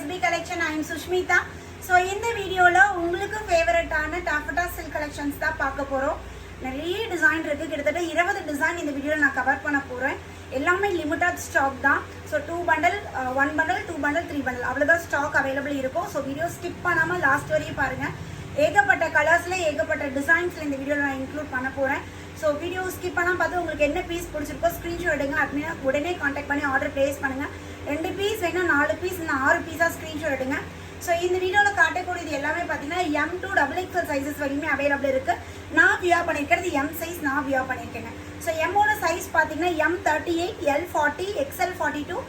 SB collection. I am Sushmita. So இந்த வீடியோல உங்களுக்கு ஃபேவரட்டான டாஃபட்டா சில்க் கலெக்ஷன்ஸ் தான் பார்க்க போறோம். நிறைய டிசைன் இருக்கு. கிட்டத்தட்ட 20 டிசைன் இந்த வீடியோல நான் கவர் பண்ண போறேன். எல்லாமே லிமிட்டட் ஸ்டாக் தான். So 2 bundle 1 bundle 2 bundle 3 bundle அவ்வளோதான் ஸ்டாக் அவைலபிள் இருக்கும். ஸோ வீடியோ ஸ்கிப் பண்ணாமல் லாஸ்ட் வரையும் பாருங்க. ஏகப்பட்ட கலர்ஸ்ல ஏகப்பட்ட டிசைன்ஸ்ல இந்த வீடியோவில் நான் இன்க்ளூட் பண்ண போறேன். ஸோ வீடியோ ஸ்கிப் பண்ணால் பார்த்து உங்களுக்கு என்ன பீஸ் பிடிச்சிருக்கோ ஸ்க்ரீன்ஷாட் எடுங்க. அப்படின்னா உடனே கான்டாக்ட் பண்ணி ஆர்டர் பிளேஸ் பண்ணுங்க. 2 பீஸ் வேணா 4 பீஸ் இன்னும் 6 பீஸாக ஸ்க்ரீன்ஷாட் எடுங்க. ஸோ இந்த வீடியோவில் காட்டக்கூடியது எல்லாமே பார்த்தீங்கன்னா M to XXL சைஸஸ் வரையுமே அவைலபிள் இருக்குது. நான் வியர் பண்ணியிருக்கிறது M சைஸ் நான் வியர் பண்ணியிருக்கேங்க. ஸோ எம்மோட சைஸ் பார்த்தீங்கன்னா M38, L40, XL42,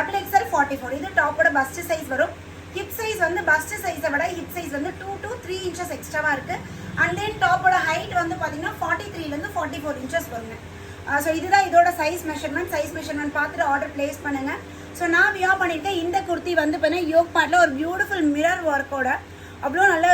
XXL 44. இது டாப்போட பஸ்ட் சைஸ் வரும். ஹிப் சைஸ் வந்து பஸ்ட் சைஸை விட ஹிப் சைஸ் வந்து 2 to 3 inches எக்ஸ்ட்ராவாக இருக்குது. அண்ட் தென் டாப்போட ஹைட் வந்து பார்த்தீங்கன்னா 43 to 44 inches வருங்க. ஸோ இதுதான் இதோட சைஸ் மெஷர்மெண்ட் பார்த்துட்டு ஆர்டர் பிளேஸ் பண்ணுங்கள். ஸோ நான் வியர் பண்ணியிருக்கேன். இந்த குர்த்தி வந்து பார்த்தீங்கன்னா யோக் பார்ட்டில் ஒரு பியூட்டிஃபுல் மிரர் ஒர்க்கோட அவ்வளோ நல்ல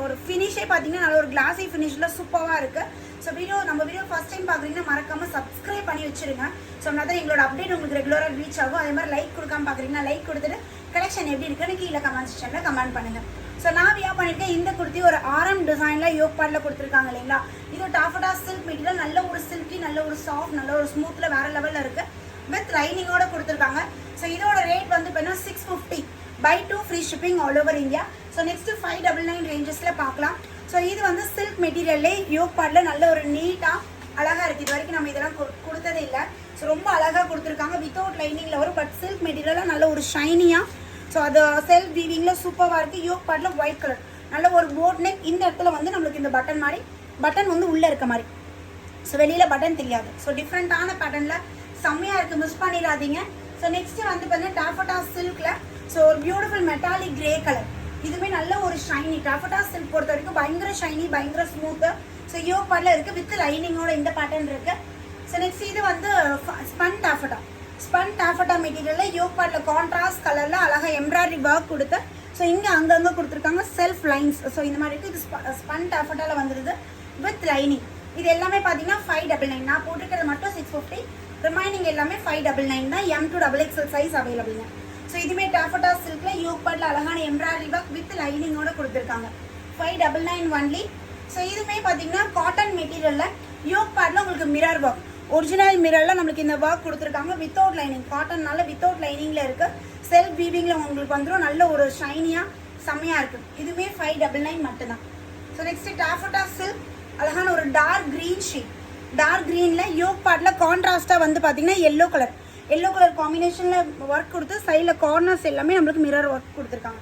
ஒரு ஃபினிஷே பார்த்தீங்கன்னா நல்ல ஒரு கிளாஸி ஃபினிஷில் சூப்பராக இருக்குது. ஸோ நம்ம வீடியோ ஃபஸ்ட் டைம் பார்க்குறீங்கன்னா மறக்காமல் சப்ஸ்கிரைப் பண்ணி வச்சுருங்க. ஸோ தான் எங்களோட அப்டேட் உங்களுக்கு ரெகுலராக ரீச் ஆகும். அதே மாதிரி லைக் கொடுக்காம பார்க்குறீங்கன்னா லைக் கொடுத்துட்டு கலெக்ஷன் எப்படி இருக்குன்னு கீழே கமெண்ட் செக்ஷனில் கமெண்ட் பண்ணுங்கள். ஸோ நான் வியர் பண்ணியிருக்கேன். இந்த குர்த்தி ஒரு ஆரம் டிசைனில் யோக் பார்ட்டில் கொடுத்துருக்காங்க இல்லைங்களா. இது டாஃபட்டா சில்க் மெட்டீரியல், நல்ல ஒரு சில்கி, நல்ல ஒரு சாஃப்ட், நல்ல ஒரு ஸ்மூத்தில் வேறு லெவலில் இருக்குது. வித் லைனிங்கோட கொடுத்துருக்காங்க. ஸோ இதோட ரேட் வந்து இப்போ 650 by 2 free shipping all over India. So next 599 ரேஞ்சஸில் பார்க்கலாம். ஸோ இது வந்து சில்க் மெட்டீரியல்லே யோக் பார்ட்டில் நல்ல ஒரு நீட்டாக அழகாக இருக்குது. இது வரைக்கும் நம்ம இதெல்லாம் கொடுத்ததே இல்லை. ஸோ ரொம்ப அழகாக கொடுத்துருக்காங்க. வித்தவுட் லைனிங்கில் வரும். பட் சில்க் மெட்டீரியலாக நல்ல ஒரு ஷைனியாக, ஸோ அது செல்ஃப் வீவிங்கில் சூப்பராக இருக்குது. யோக் பார்ட்டில் ஒயிட் கலர் நல்ல ஒரு போட் நெக். இந்த இடத்துல வந்து நம்மளுக்கு இந்த பட்டன் வந்து உள்ளே இருக்க மாதிரி, ஸோ வெளியில் பட்டன் தெரியாது. ஸோ டிஃப்ரெண்ட்டான பேட்டர்னில் செம்மையாக இருக்குது, மிஸ் பண்ணிடாதீங்க. ஸோ நெக்ஸ்ட் வந்து பார்த்தீங்கன்னா டாஃபட்டா சில்கில் ஸோ ஒரு பியூட்டிஃபுல் மெட்டாலிக் கிரே கலர். இதுவுமே நல்ல ஒரு ஷைனி. டாஃபட்டா சில்க் பொறுத்த வரைக்கும் பயங்கர ஷைனி, பயங்கர ஸ்மூத்து. ஸோ யோக் பார்ட்டில் இருக்குது. வித் லைனிங்கோட இந்த பேட்டர்ன் இருக்குது. ஸோ நெக்ஸ்ட் இது வந்து ஸ்பன் டாஃபட்டா மெட்டீரியலில் யோக் பார்ட்டில் கான்ட்ராஸ்ட் கலரில் அழகாக எம்ப்ராய்டரி ஒர்க் கொடுத்து, ஸோ இங்கே அங்கங்கே கொடுத்துருக்காங்க செல்ஃப் லைன்ஸ். ஸோ இந்த மாதிரி இருக்குது. இது ஸ்பன் டாஃபட்டாவில் வந்துடுது வித் லைனிங். இது எல்லாமே பார்த்தீங்கன்னா 599. நான் போட்டிருக்கிறது மட்டும் 650. ரிமைனிங் எல்லாமே 599 தான். M to XXL சைஸ் அவைலபிள்ங்க. ஸோ இதுவுமே டாஃபட்டா சில்கில் யோக் பார்ட்டில் அழகான எம்ப்ராய்டரி ஒர்க் வித் லைனிங்கோட கொடுத்துருக்காங்க. 599 ஒன்லி. ஸோ இதுவுமே பார்த்தீங்கன்னா காட்டன் மெட்டீரியலில் யோக் பார்ட்டில் உங்களுக்கு மிரர் ஒர்க், ஒரிஜினல் மிரரில் நம்மளுக்கு இந்த ஒர்க் கொடுத்துருக்காங்க. வித்தவுட் லைனிங், காட்டன்னால வித்தவுட் லைனிங்கில் இருக்குது. செல்ஃப் வீவிங்கில் உங்களுக்கு வந்துடும். நல்ல ஒரு ஷைனியாக செம்மையாக இருக்குது. இதுவுமே 599 மட்டும்தான். ஸோ நெக்ஸ்ட் டாஃபட்டா சில்க் அழகான ஒரு டார்க் க்ரீன் ஷேட். டார்க் க்ரீனில் யோக் பார்ட்டில் கான்ட்ராஸ்ட்டாக வந்து பார்த்தீங்கன்னா எல்லோ கலர் காம்பினேஷனில் ஒர்க் கொடுத்து சைடில் கார்னர்ஸ் எல்லாமே நம்மளுக்கு மிரர் ஒர்க் கொடுத்துருக்காங்க.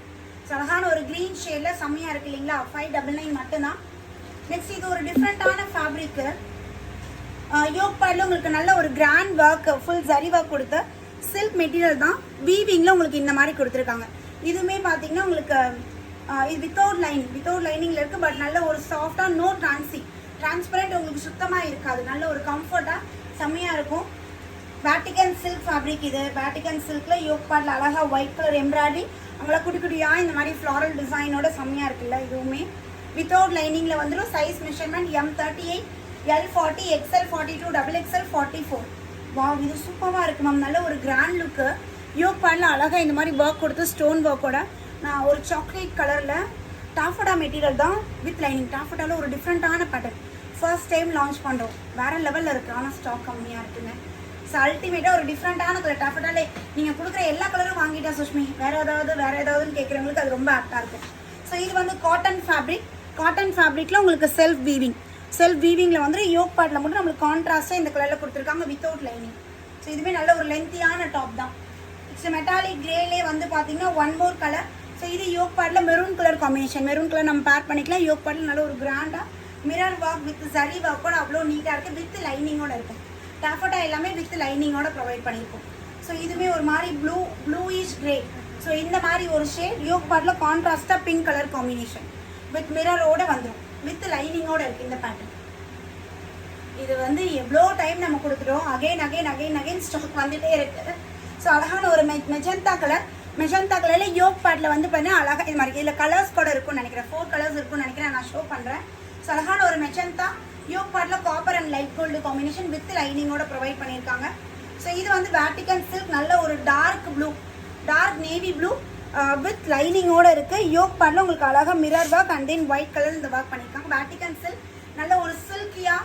ஸோ அழகான ஒரு க்ரீன் ஷேடில் செம்மையாக இருக்குது இல்லைங்களா. 599 மட்டும்தான். நெக்ஸ்ட் இது ஒரு டிஃப்ரெண்ட்டான ஃபேப்ரிக்கு. யோக் பார்ட்டில் உங்களுக்கு நல்ல ஒரு grand work, full zari work கொடுத்து சில்க் மெட்டீரியல் தான். வீவிங்கில் உங்களுக்கு இந்த மாதிரி கொடுத்துருக்காங்க. இதுவுமே பார்த்தீங்கன்னா உங்களுக்கு இது வித்தவுட் லைனிங்கில் இருக்குது. பட் நல்ல ஒரு சாஃப்டாக, நோ டிரான்ஸ்பரண்ட், உங்களுக்கு சுத்தமாக இருக்காது. நல்ல ஒரு கம்ஃபர்ட்டாக செம்மையாக இருக்கும். Vatican silk fabric. இது வேட்டிகன் சில்கில் யோக் பார்ட்டில் அழகாக ஒயிட் கலர் எம்ப்ராய்டரி அவங்கள குட்டியாக இந்த மாதிரி ஃப்ளாரல் டிசைனோட செம்மையாக இருக்குல்ல. இதுவுமே வித்தவுட் லைனிங்கில் வந்துடும். Size measurement M38, L40, XL42, XXL 44. வா, இது சூப்பராக இருக்குது மேம். நல்ல ஒரு கிராண்ட் லுக்கு. யோக் பார்ட்டில் அழகாக இந்த மாதிரி ஒர்க் கொடுத்து ஸ்டோன் ஒர்க்கோட நான் ஒரு சாக்லேட் கலரில் டாஃபட்டா மெட்டீரியல் தான் வித் லைனிங். டாஃபட்டாவில் ஒரு டிஃப்ரெண்ட்டான பேட்டர்ன் ஃபர்ஸ்ட் டைம் லான்ச் பண்ணுறோம். வேறு லெவலில் இருக்குது. ஆனால் ஸ்டாக் கம்மியாக இருக்குங்க. ஸோ அல்டிமேட்டாக ஒரு டிஃப்ரெண்ட்டான கலர். டாஃபட்டாலே நீங்கள் கொடுக்குற எல்லா கலரும் வாங்கிட்டா சுஷ்மி, வேறு ஏதாவதுன்னு கேட்குறவங்களுக்கு அது ரொம்ப ஆப்டாக இருக்கும். ஸோ இது வந்து காட்டன் ஃபேப்ரிக்கில் உங்களுக்கு செல்ஃப் வீவிங்கில் வந்து யோக் பார்ட்டில் மட்டும் நம்மளுக்கு கான்ட்ராஸ்ட்டாக இந்த கலரில் கொடுத்துருக்காங்க வித்தவுட் லைனிங். ஸோ இதுவுமே நல்ல ஒரு லென்த்தியான டாப் தான். இட்ஸ் மெட்டாலிக் கிரேலே வந்து பார்த்தீங்கன்னா ஒன் மோர் கலர். ஸோ இது யோக் பார்ட்டில் maroon colour combination. Maroon colour நம்ம பேர் பண்ணிக்கலாம். யோக் பார்ட்டில் நல்ல ஒரு கிராண்டாக மிரர் ஒர்க் வித் ஜரி ஒர்க்கோட அவ்வளோ நீட்டாக இருக்குது. வித் லைனிங்கோட இருக்கும். டாஃபட்டா எல்லாமே வித் லைனிங்கோட ப்ரொவைட் பண்ணியிருக்கோம். ஸோ இதுவுமே ஒரு மாதிரி ப்ளூயிஷ் கிரே. ஸோ இந்த மாதிரி ஒரு ஷேட். யோக் பார்ட்டில் கான்ட்ராஸ்டாக பிங்க் கலர் காம்பினேஷன் வித் மிரரோட வந்துடும். வித் லைனிங்கோட இருக்குது இந்த பேட்டர்ன். இது வந்து எவ்வளோ டைம் நம்ம கொடுத்துட்டோம். அகைன் ஸ்டாக் வந்துகிட்டே இருக்குது. ஸோ அழகான ஒரு மெஜந்தா கலரில் யோக் பார்ட்டில் வந்து பார்த்தீங்கன்னா அழகாக இது மாதிரி இதில் கலர்ஸ் கூட இருக்கும்னு நினைக்கிறேன். 4 கலர்ஸ் இருக்கும்னு நினைக்கிறேன். நான் ஷோ பண்ணுறேன். ஸோ அழகான ஒரு மெஜந்தா யோக் பார்ட்டில் copper and light gold combination with லைனிங்கோட ப்ரொவைட் பண்ணியிருக்காங்க. ஸோ இது வந்து வேட்டிகன் சில்க் நல்ல ஒரு டார்க் நேவி ப்ளூ வித் லைனிங்கோட இருக்கு. யோக் பேட்ல உங்களுக்கு அழகா mirror work and then white colour இந்த ஒர்க் பண்ணியிருக்காங்க. வேட்டிகன் சில்க் நல்ல ஒரு சில்கியா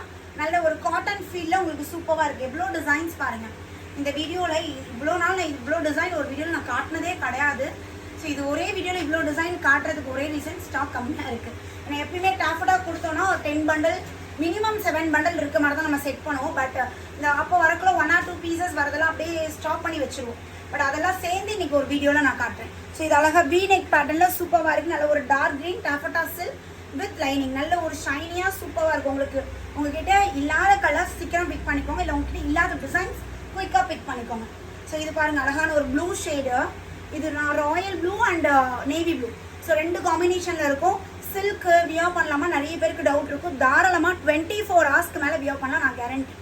நல்ல ஒரு காட்டன் ஃபீல்ல உங்களுக்கு சூப்பராக இருக்குது. எவ்வளோ டிசைன்ஸ் பாருங்கள். இந்த வீடியோவில் இவ்வளோ நாள் நான் இவ்வளோ டிசைன் ஒரு வீடியோவில் நான் காட்டினதே கிடையாது. ஸோ இது ஒரே வீடியோவில் இவ்வளோ டிசைன் காட்டுறதுக்கு ஒரே ரீசன் ஸ்டாக் கம்மியாக இருக்குது. ஏன்னா எப்பயுமே டாஃபடா கொடுத்தோன்னா ஒரு 10 பண்டல் மினிமம் 7 பண்டல் இருக்க மாதிரி தான் நம்ம செட் பண்ணுவோம். பட் இந்த அப்போ வரக்குள்ள 1 or 2 பீசஸ் வரதெல்லாம் அப்படியே ஸ்டாப் பண்ணி வச்சுருவோம். பட் அதெல்லாம் சேர்ந்து இன்னைக்கு ஒரு வீடியோவில் நான் காட்டுறேன். ஸோ இது அழகாக வி நெக் பேட்டர்னில் சூப்பராக இருக்குது. நல்ல ஒரு dark green taffeta silk with lining நல்ல ஒரு ஷைனியாக சூப்பராக இருக்கும். உங்ககிட்ட இல்லாத கலர்ஸ் சீக்கிரம் பிக் பண்ணிக்கோங்க, இல்லை உங்ககிட்ட இல்லாத டிசைன்ஸ் குயிக்காக பிக் பண்ணிக்கோங்க. ஸோ இது பாருங்கள் அழகான ஒரு ப்ளூ ஷேடு. இது நான் Royal blue and navy blue so 2 காம்பினேஷனில் இருக்கும். சில்க்கு வியர் பண்ணலாமா நிறைய பேருக்கு டவுட் இருக்கும். தாராளமாக 24 ஹவர்ஸ்க்கு மேலே வியர் பண்ணலாம். நான் கேரண்டி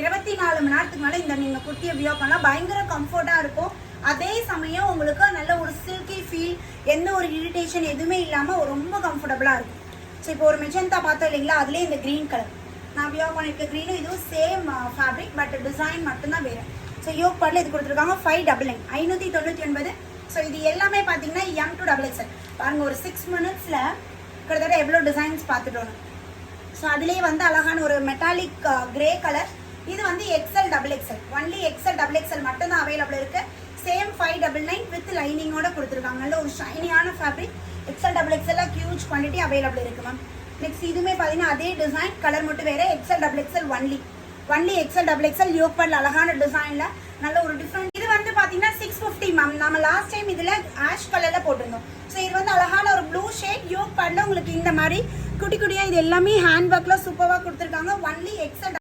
24 மணி நேரத்துக்கு மேலே இந்த நீங்கள் குர்த்தியை வியர் பண்ணலாம். பயங்கர கம்ஃபர்ட்டாக இருக்கும். அதே சமயம் உங்களுக்கு நல்ல ஒரு சில்கி ஃபீல், எந்த ஒரு இரிட்டேஷன் எதுவுமே இல்லாமல் ரொம்ப கம்ஃபர்டபுளாக இருக்கும். ஸோ இப்போ ஒரு மெஜந்தா பார்த்தோம் இல்லைங்களா, அதுலேயே இந்த க்ரீன் கலர் நான் வியர் பண்ணியிருக்க க்ரீனும் இதுவும் சேம் ஃபேப்ரிக், பட் டிசைன் மட்டும்தான் வேறு. ஸோ யோக் பாட்டில் இது கொடுத்துருக்காங்க 599 599. ஸோ இது எல்லாமே பார்த்தீங்கன்னா M to XXL பாருங்கள். ஒரு 6 மினிட்ஸில் கிட்டத்தட்ட எவ்வளோ டிசைன்ஸ் பார்த்துட்டோம். ஸோ அதுலேயே வந்து அழகான ஒரு மெட்டாலிக் கிரே கலர். இது வந்து XL XXL only XL XXL மட்டும்தான் அவைலபிள் இருக்குது. சேம் 599 வித் லைனிங்கோட கொடுத்துருக்காங்க. நல்ல ஒரு ஷைனியான fabric. XL XXL huge quantity available இருக்குது மேம். நெக்ஸ்ட் இதுவுமே பார்த்தீங்கன்னா அதே டிசைன், கலர் மட்டும் வேறு. XL XXL only XL XXL yoke பேட்ல அழகான டிசைனில் நல்ல ஒரு டிஃப்ரெண்ட். இது வந்து பார்த்தீங்கன்னா 650 மேம். நம்ம லாஸ்ட் டைம் இதில் ஆஷ் கலரில் போட்டிருந்தோம். ஸோ இது வந்து அழகான ஒரு ப்ளூ ஷேட் யோக் பேட்ல உங்களுக்கு இந்த மாதிரி குட்டி குட்டியாக இது எல்லாமே ஹேண்ட் ஒர்க்கில் சூப்பராக கொடுத்துருக்காங்க. Only XL